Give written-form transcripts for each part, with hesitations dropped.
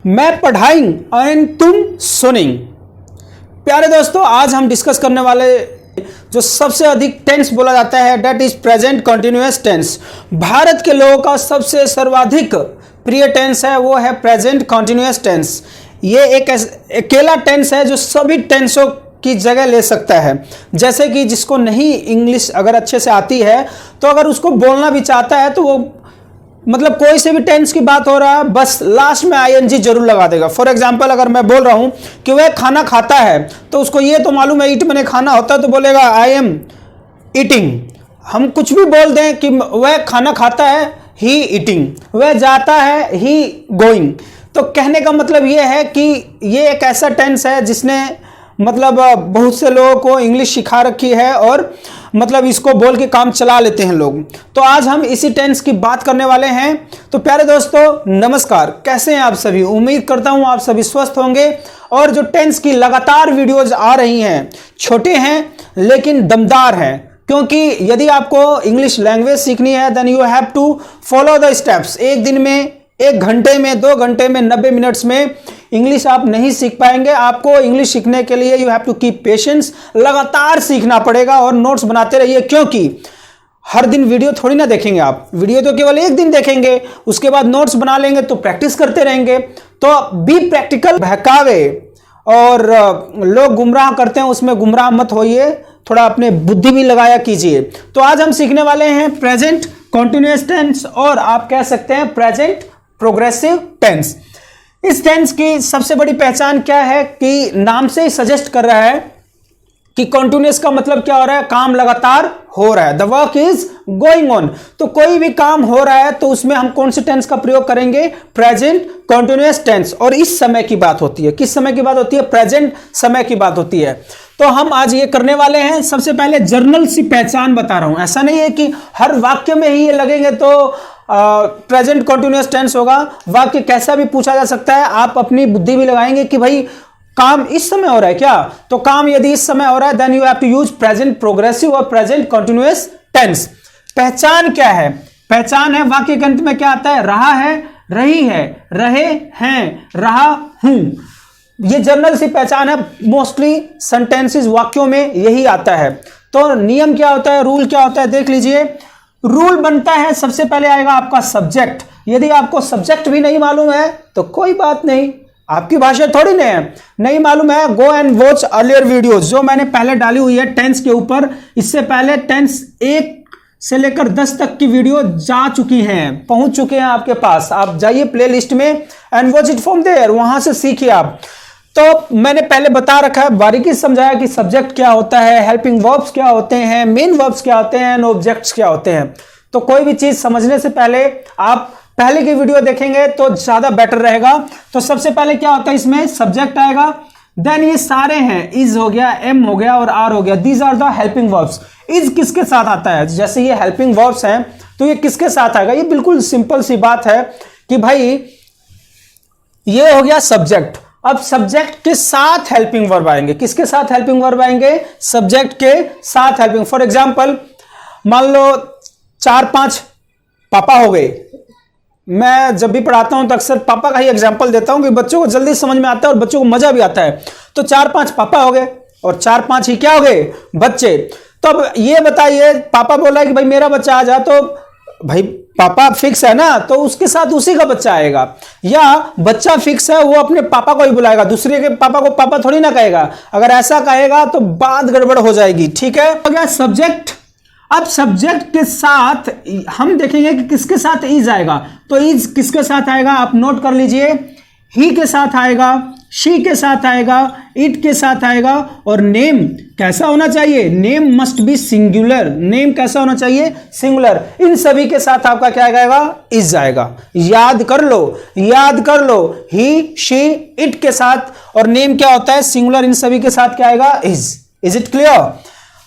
मैं पढ़ाई और तुम सुनिंग। प्यारे दोस्तों, आज हम डिस्कस करने वाले जो सबसे अधिक टेंस बोला जाता है that is present continuous tense. Bharat के लोगों का सबसे सर्वाधिक प्रिय टेंस है वो है प्रेजेंट कंटिन्यूअस टेंस। ये एक अकेला टेंस है जो सभी टेंसों की जगह ले सकता है। जैसे कि जिसको नहीं इंग्लिश अगर अच्छे से आती है तो अगर उसको बोलना भी चाहता है तो वो मतलब कोई से भी टेंस की बात हो रहा है बस लास्ट में आईएनजी जरूर लगा देगा। फॉर एग्जांपल अगर मैं बोल रहा हूं कि वह खाना खाता है तो उसको ये तो मालूम है ईट मैंने खाना होता है तो बोलेगा आई एम ईटिंग। हम कुछ भी बोल दें कि वह खाना खाता है ही ईटिंग, वह जाता है ही गोइंग। तो कहने का मतलब यह है कि ये एक ऐसा टेंस है जिसने मतलब बहुत से लोगों को इंग्लिश सिखा रखी है और मतलब इसको बोल के काम चला लेते हैं लोग। तो आज हम इसी टेंस की बात करने वाले हैं। तो प्यारे दोस्तों नमस्कार, कैसे हैं आप सभी? उम्मीद करता हूं आप सभी स्वस्थ होंगे। और जो टेंस की लगातार वीडियोज आ रही हैं छोटे हैं लेकिन दमदार हैं, क्योंकि यदि आपको इंग्लिश लैंग्वेज सीखनी है then you have to follow the steps. एक दिन में, एक घंटे में, 2 घंटे में, 90 मिनट्स में इंग्लिश आप नहीं सीख पाएंगे। आपको इंग्लिश सीखने के लिए you have to keep patience, लगातार सीखना पड़ेगा और नोट्स बनाते रहिए, क्योंकि हर दिन वीडियो थोड़ी ना देखेंगे आप। वीडियो तो केवल एक दिन देखेंगे, उसके बाद नोट्स बना लेंगे तो प्रैक्टिस करते रहेंगे। तो बी प्रैक्टिकल। बहकावे और लोग गुमराह करते हैं उसमें गुमराह मत होइए, थोड़ा अपने बुद्धि भी लगाया कीजिए। तो आज हम सीखने वाले हैं प्रेजेंट कॉन्टिन्यूअस टेंस और आप कह सकते हैं प्रेजेंट प्रोग्रेसिव टेंस। इस टेंस की सबसे बड़ी पहचान क्या है कि नाम से ही सजेस्ट कर रहा है कि कॉन्टिन्यूअस का मतलब क्या हो रहा है, काम लगातार हो रहा है। The work is going on. तो कोई भी काम हो रहा है तो उसमें हम कौन से टेंस का प्रयोग करेंगे? Present continuous tense. और इस समय की बात होती है। किस समय की बात होती है? प्रेजेंट समय की बात होती है। तो हम आज ये करने वाले हैं। सबसे पहले जर्नल सी पहचान बता रहा हूं। ऐसा नहीं है कि हर वाक्य में ही ये लगेंगे तो प्रेजेंट कॉन्टिन्यूअस टेंस होगा। वाक्य कैसा भी पूछा जा सकता है, आप अपनी बुद्धि भी लगाएंगे कि भाई काम इस समय हो रहा है क्या, तो काम यदि इस समय हो रहा है then you have to use present progressive और प्रेजेंट कॉन्टिन्यूअस टेंस। पहचान क्या है? पहचान है वाक्य के अंत में क्या आता है? रहा है, रही है, रहे हैं, रहा हूं। ये जनरल सी पहचान है। मोस्टली सेंटेंसेस वाक्यों में यही आता है। तो नियम क्या होता है, रूल क्या होता है, देख लीजिए। रूल बनता है, सबसे पहले आएगा आपका सब्जेक्ट। यदि आपको सब्जेक्ट भी नहीं मालूम है तो कोई बात नहीं, आपकी भाषा थोड़ी नहीं मालूम है, go and watch earlier videos जो मैंने पहले डाली हुई है टेंस के ऊपर। इससे पहले टेंस 1 से लेकर 10 तक की वीडियो जा चुकी हैं, पहुंच चुके हैं आपके पास। आप जाइए प्ले लिस्ट में and watch it from there, वहां से सीखिए आप। तो मैंने पहले बता रखा है, बारीकी से समझाया कि सब्जेक्ट क्या होता है, हेल्पिंग वर्ब्स क्या होते हैं, मेन वर्ब्स क्या होते हैं, ऑब्जेक्ट्स क्या होते हैं। तो कोई भी चीज समझने से पहले आप पहले की वीडियो देखेंगे तो ज्यादा बेटर रहेगा। तो सबसे पहले क्या होता है, इसमें सब्जेक्ट आएगा, देन ये सारे हैं, इज हो गया, एम हो गया और आर हो गया। These are the helping verbs. Is किसके साथ आता है? जैसे ये हेल्पिंग वर्ब्स हैं तो ये किसके साथ आएगा? ये बिल्कुल सिंपल सी बात है कि भाई ये हो गया सब्जेक्ट। अब सब्जेक्ट के साथ हेल्पिंग वर्ब आएंगे। किसके साथ हेल्पिंग वर्ब आएंगे? सब्जेक्ट के साथ हेल्पिंग। फॉर एग्जांपल मान लो 4-5 पापा हो गए। मैं जब भी पढ़ाता हूं तो अक्सर पापा का ही एग्जांपल देता हूं कि बच्चों को जल्दी समझ में आता है और बच्चों को मजा भी आता है। तो 4-5 पापा हो गए और 4-5 ही क्या हो गए? बच्चे। तो अब ये बताइए, पापा बोला कि भाई मेरा बच्चा आ जा, तो भाई पापा फिक्स है ना, तो उसके साथ उसी का बच्चा आएगा। या बच्चा फिक्स है, वो अपने पापा को ही बुलाएगा, दूसरे के पापा को पापा थोड़ी ना कहेगा। अगर ऐसा कहेगा तो बात गड़बड़ हो जाएगी। ठीक है, हो गया सब्जेक्ट। अब सब्जेक्ट के साथ हम देखेंगे कि किसके साथ इज आएगा। तो इज किसके साथ आएगा आप नोट कर लीजिए। ही के साथ आएगा, शी के साथ आएगा, इट के साथ आएगा। और नेम कैसा होना चाहिए? Name must be singular. Name कैसा होना चाहिए? सिंगुलर। इन सभी के साथ आपका क्या आएगा? इज आएगा। याद कर लो, याद कर लो। ही, शी, इट के साथ और नेम क्या होता है? सिंगुलर। इन सभी के साथ क्या आएगा? इज। Is it clear?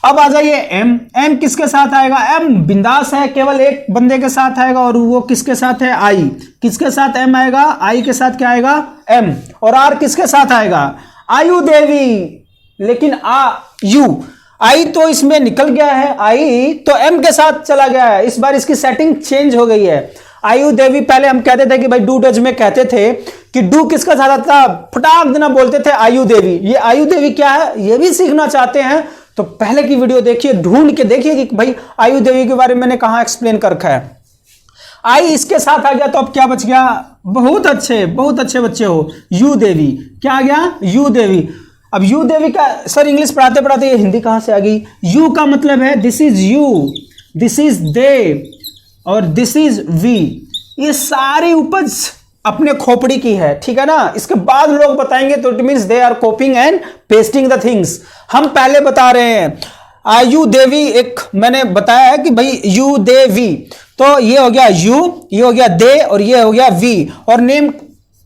अब आ जाइए एम। एम किसके साथ आएगा? एम बिंदास है, केवल एक बंदे के साथ आएगा और वो किसके साथ है? आई। किसके साथ एम आएगा? आई के साथ क्या आएगा? एम। और आर किसके साथ आएगा? आयु देवी। लेकिन यू, आई तो इसमें निकल गया है, आई तो एम के साथ चला गया है। इस बार इसकी सेटिंग चेंज हो गई है। आयु देवी, पहले हम कहते थे कि भाई डू डज में कहते थे कि डू किसका साथ आता था, फटाक देना बोलते थे आयु देवी। ये आयु देवी क्या है, ये भी सीखना चाहते हैं तो पहले की वीडियो देखिए, ढूंढ के देखिए कि भाई आयु देवी के बारे में मैंने कहां एक्सप्लेन कर रखा है। आई इसके साथ आ गया तो अब क्या बच गया, बहुत अच्छे बच्चे हो, यू देवी। क्या आ गया, यू देवी। अब यू देवी का सर इंग्लिश पढ़ाते पढ़ाते ये हिंदी कहां से आ गई। यू का मतलब है this is you, this is they और दिस इज वी। ये सारी उपज अपने खोपड़ी की है, ठीक है ना। इसके बाद लोग बताएंगे तो it means they are copying and pasting the things. हम पहले बता रहे हैं आयु देवी, एक मैंने बताया है कि भाई यू दे वी, तो ये हो गया यू, ये हो गया दे और ये हो गया वी। और नेम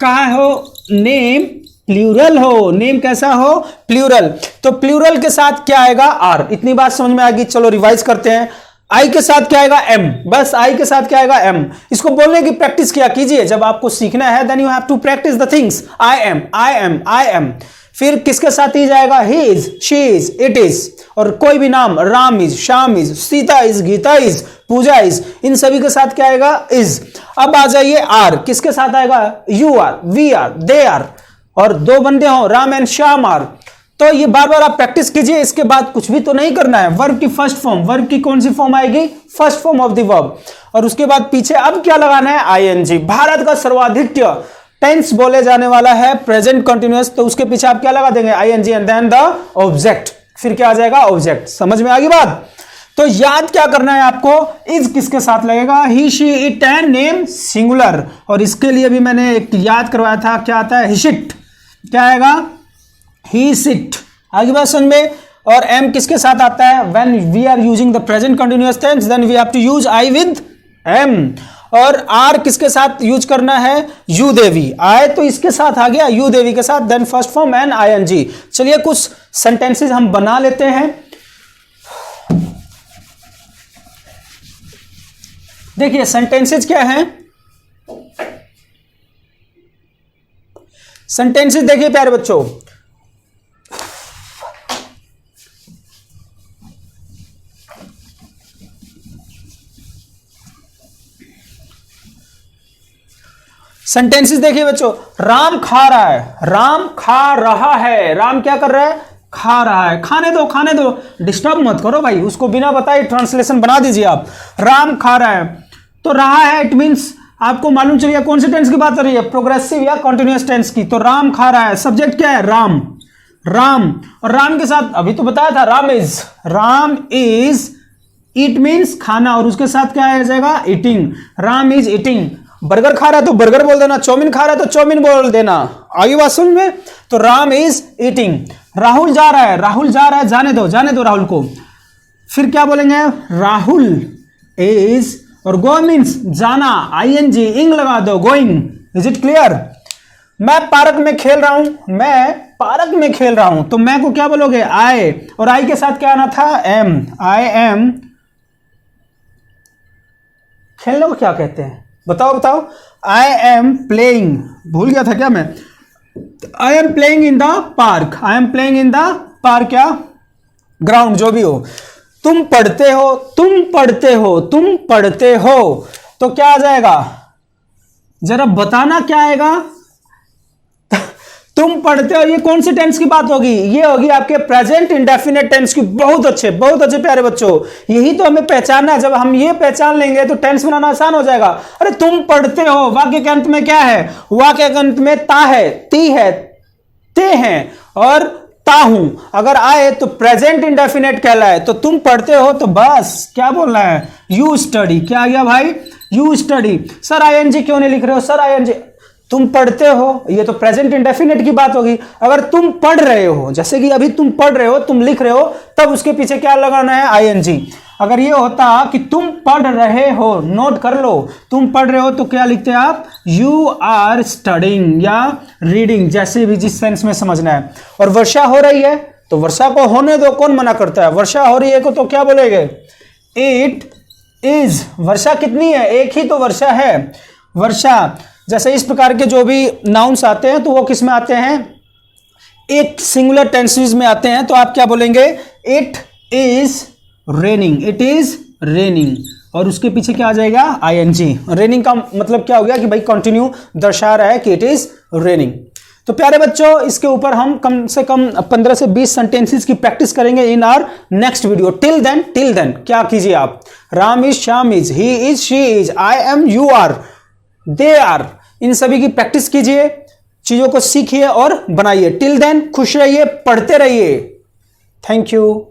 कहा हो, नेम प्लूरल हो, नेम कैसा हो, प्लूरल। तो प्लूरल के साथ क्या आएगा, आर। इतनी बात समझ में आ गई, चलो रिवाइज करते हैं। आई के साथ क्या आएगा, एम। बस आई के साथ क्या आएगा, एम। इसको बोलने की प्रैक्टिस किया कीजिए, जब आपको सीखना है then you have to practise the things. I am, I am, I am. फिर किसके साथ ही जाएगा, he is, she is, it is. और कोई भी नाम, Ram is, Shyam is, Sita is, Geeta is, Pooja is, इन सभी के साथ क्या आएगा, इज। अब आ जाइए आर, किसके साथ आएगा, you are, we are, they are. और दो बंदे हो, राम एंड श्याम आर। तो ये बार बार आप प्रैक्टिस कीजिए। इसके बाद कुछ भी तो नहीं करना है, वर्ब की फर्स्ट फॉर्म, वर्ब की कौन सी फॉर्म आएगी, first form of the verb. और उसके बाद पीछे अब क्या लगाना है, आईएनजी। भारत का सर्वाधिक टेंस बोले जाने वाला है प्रेजेंट कंटिन्यूअस, तो उसके पीछे आप क्या लगा देंगे, ING and then the object. फिर क्या आ जाएगा, ऑब्जेक्ट। समझ में आ गई बात। तो याद क्या करना है आपको, इज किसके साथ लगेगा, he she it and name singular. और इसके लिए भी मैंने एक याद करवाया था, क्या आता है, हिशिट। क्या आएगा, ही सिट। आगे बात समझ में। और एम किसके साथ आता है, when we are using the present continuous tense then we have to use I with am. और आर किसके साथ यूज करना है, यू देवी। आए तो इसके साथ आ गया, यू देवी के साथ, then first form and ING. चलिए कुछ सेंटेंसेस हम बना लेते हैं। देखिए सेंटेंसेस क्या हैं, सेंटेंसेस देखिए प्यारे बच्चों। सेंटेंसेस देखिए बच्चों, राम खा रहा है, राम खा रहा है, राम क्या कर रहा है, खा रहा है। खाने दो, खाने दो, डिस्टर्ब मत करो भाई, उसको बिना बताए ट्रांसलेशन बना दीजिए आप। राम खा रहा है, तो रहा है इट मींस आपको मालूम चलिए कौन से टेंस की बात हो रही है, प्रोग्रेसिव या कॉन्टिन्यूअस टेंस की। तो राम खा रहा है, सब्जेक्ट क्या है, राम, राम। और राम के साथ अभी तो बताया था, Ram is, Ram is, it means खाना, और उसके साथ क्या आ जाएगा, eating. Ram is eating. Burger खा रहा है तो बर्गर बोल देना, चाउमीन खा रहा है तो चाउमीन बोल देना। आगे बात सुन में। तो राम इज ईटिंग। राहुल जा रहा है, राहुल जा रहा है, जाने दो, जाने दो राहुल को। फिर क्या बोलेंगे, राहुल इज, और गो मीन्स जाना, आईएनजी, इंग लगा दो, गोइंग। Is it clear. मैं पार्क में खेल रहा हूं, मैं पार्क में खेल रहा हूं, तो मैं को क्या बोलोगे, आई। और आई के साथ क्या आना था, एम। I M. खेलने को क्या कहते हैं, बताओ बताओ। आई एम प्लेइंग, भूल गया था क्या मैं। I am playing in the park, I am playing in the park, क्या, ग्राउंड, जो भी हो। तुम पढ़ते हो, तुम पढ़ते हो, तुम पढ़ते हो, तो क्या आ जाएगा, जरा बताना क्या आएगा। तुम पढ़ते हो, ये कौन सी टेंस की बात होगी, ये होगी आपके प्रेजेंट इंडेफिनिट टेंस की। बहुत अच्छे प्यारे बच्चों, यही तो हमें पहचानना है। जब हम ये पहचान लेंगे तो टेंस बनाना आसान हो जाएगा। अरे तुम पढ़ते हो, वाक्य के अंत में क्या है, वाक्य के अंत में ता है, ती है, ते हैं और ता हूं। अगर आए तो प्रेजेंट इंडेफिनिट कहलाए। तो तुम पढ़ते हो तो बस क्या बोलना है, यू स्टडी। क्या आ गया भाई, यू स्टडी। सर आईएनजी क्यों नहीं लिख रहे हो, सर आईएनजी, तुम पढ़ते हो, ये तो प्रेजेंट इंडेफिनिट की बात होगी। अगर तुम पढ़ रहे हो, जैसे कि अभी तुम पढ़ रहे हो, तुम लिख रहे हो, तब उसके पीछे क्या लगाना है, आईएनजी। अगर ये होता कि तुम पढ़ रहे हो, नोट कर लो, तुम पढ़ रहे हो तो क्या लिखते हैं आप, यू आर स्टडिंग या रीडिंग, जैसे भी जिस सेंस में समझना है। और वर्षा हो रही है तो वर्षा को होने दो, कौन मना करता है। वर्षा हो रही है को तो क्या बोलेंगे, इट इज। वर्षा कितनी है, एक ही तो वर्षा है, वर्षा। जैसे इस प्रकार के जो भी नाउन्स आते हैं तो वो किस में आते हैं, एक सिंगुलर टेंसेस में आते हैं। तो आप क्या बोलेंगे, it is raining, it is raining. और उसके पीछे क्या आ जाएगा, आईएनजी। रेनिंग का मतलब क्या हो गया कि भाई कंटिन्यू दर्शा रहा है कि इट इज रेनिंग। तो प्यारे बच्चों, इसके ऊपर हम कम से कम 15 से 20 सेंटेंसेस की प्रैक्टिस करेंगे in our next video. Till then क्या कीजिए आप, Ram is, Shyam is, he is, she is, I am, you are, they are, इन सभी की प्रैक्टिस कीजिए, चीजों को सीखिए और बनाइए। टिल देन खुश रहिए, पढ़ते रहिए। Thank you.